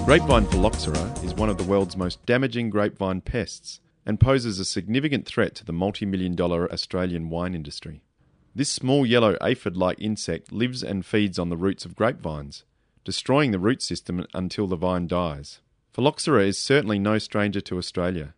Grapevine Phylloxera is one of the world's most damaging grapevine pests and poses a significant threat to the multi-million-dollar Australian wine industry. This small yellow aphid-like insect lives and feeds on the roots of grapevines, destroying the root system until the vine dies. Phyloxera is certainly no stranger to Australia.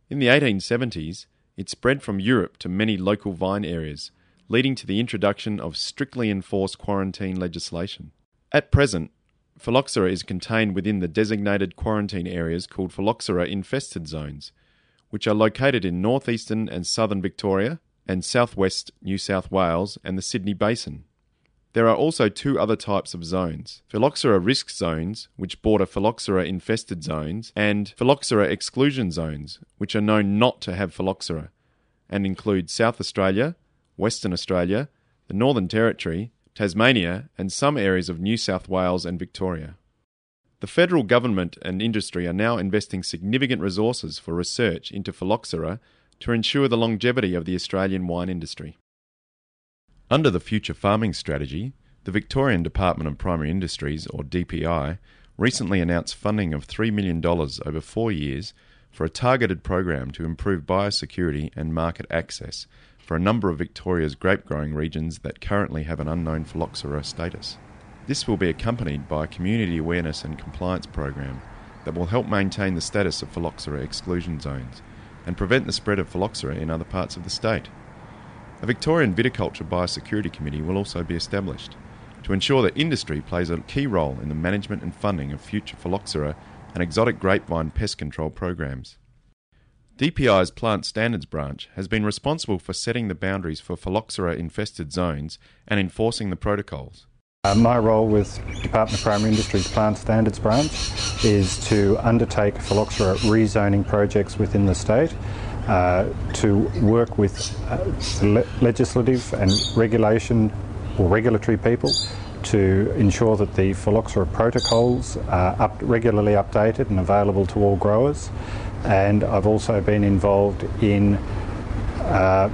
In the 1870s, it spread from Europe to many local vine areas, leading to the introduction of strictly enforced quarantine legislation. At present, Phyloxera is contained within the designated quarantine areas called Phyloxera infested zones, which are located in northeastern and southern Victoria and southwest New South Wales and the Sydney Basin. There are also two other types of zones: Phyloxera risk zones, which border Phyloxera infested zones, and Phyloxera exclusion zones, which are known not to have Phyloxera, and include South Australia, Western Australia, the Northern Territory, Tasmania, and some areas of New South Wales and Victoria. The federal government and industry are now investing significant resources for research into Phyloxera to ensure the longevity of the Australian wine industry. Under the Future Farming Strategy, the Victorian Department of Primary Industries, or DPI, recently announced funding of $3 million over 4 years for a targeted program to improve biosecurity and market access for a number of Victoria's grape-growing regions that currently have an unknown Phyloxera status. This will be accompanied by a community awareness and compliance program that will help maintain the status of Phyloxera exclusion zones and prevent the spread of Phyloxera in other parts of the state. A Victorian Viticulture Biosecurity Committee will also be established to ensure that industry plays a key role in the management and funding of future Phyloxera and exotic grapevine pest control programs. DPI's Plant Standards branch has been responsible for setting the boundaries for Phyloxera-infested zones and enforcing the protocols. My role with Department of Primary Industries Plant Standards branch is to undertake Phyloxera rezoning projects within the state, to work with legislative and regulatory people to ensure that the Phyloxera protocols are regularly updated and available to all growers. And I've also been involved in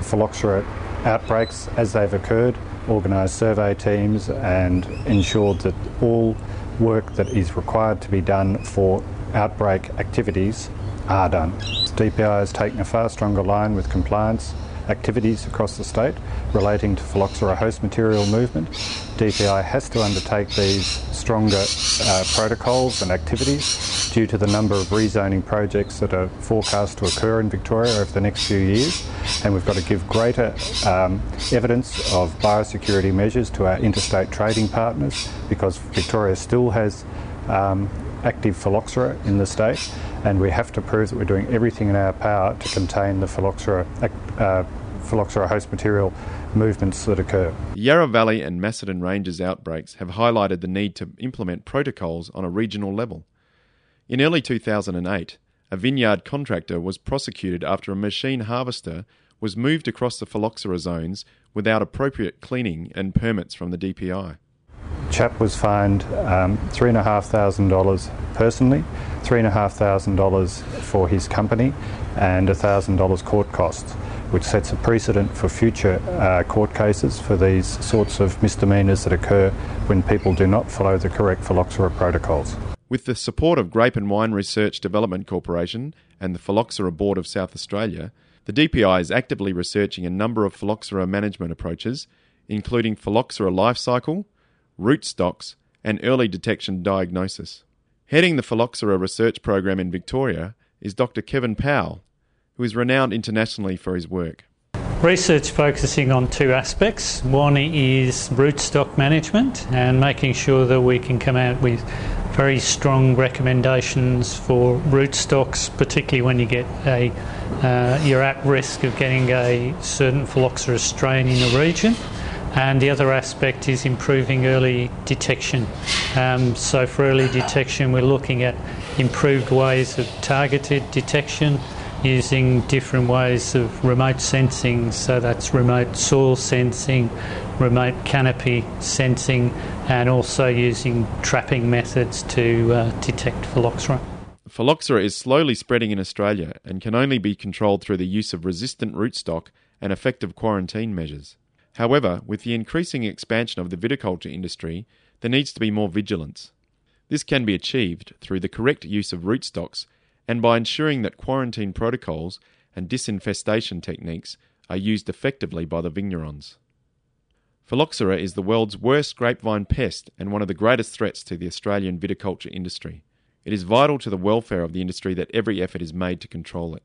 Phyloxera outbreaks as they've occurred, organised survey teams and ensured that all work that is required to be done for outbreak activities are done. DPI has taken a far stronger line with compliance activities across the state relating to Phyloxera host material movement. DPI has to undertake these stronger protocols and activities due to the number of rezoning projects that are forecast to occur in Victoria over the next few years, and we've got to give greater evidence of biosecurity measures to our interstate trading partners, because Victoria still has active Phyloxera in the state, and we have to prove that we're doing everything in our power to contain the Phyloxera host material movements that occur. The Yarra Valley and Macedon Ranges outbreaks have highlighted the need to implement protocols on a regional level. In early 2008, a vineyard contractor was prosecuted after a machine harvester was moved across the Phyloxera zones without appropriate cleaning and permits from the DPI. Chap was fined $3,500 personally, $3,500 for his company, and $1,000 court costs, which sets a precedent for future court cases for these sorts of misdemeanours that occur when people do not follow the correct Phyloxera protocols. With the support of Grape and Wine Research Development Corporation and the Phyloxera Board of South Australia, the DPI is actively researching a number of Phyloxera management approaches, including Phyloxera life cycle, root stocks, and early detection diagnosis. Heading the Phyloxera research program in Victoria is Dr. Kevin Powell, who is renowned internationally for his work. Research focusing on two aspects. One is rootstock management and making sure that we can come out with very strong recommendations for rootstocks, particularly when you get you're at risk of getting a certain Phyloxera strain in a region. And the other aspect is improving early detection. So for early detection, we're looking at improved ways of targeted detection, using different ways of remote sensing, so that's remote soil sensing, remote canopy sensing, and also using trapping methods to detect Phyloxera. Phyloxera is slowly spreading in Australia and can only be controlled through the use of resistant rootstock and effective quarantine measures. However, with the increasing expansion of the viticulture industry, there needs to be more vigilance. This can be achieved through the correct use of rootstocks and by ensuring that quarantine protocols and disinfestation techniques are used effectively by the vignerons. Phyloxera is the world's worst grapevine pest and one of the greatest threats to the Australian viticulture industry. It is vital to the welfare of the industry that every effort is made to control it.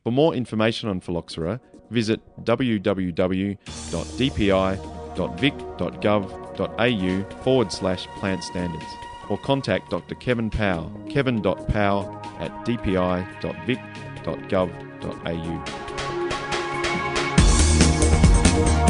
For more information on Phyloxera, visit www.dpi.vic.gov.au/plant standards or contact Dr. Kevin Powell, kevin.powell@dpi.vic.gov.au.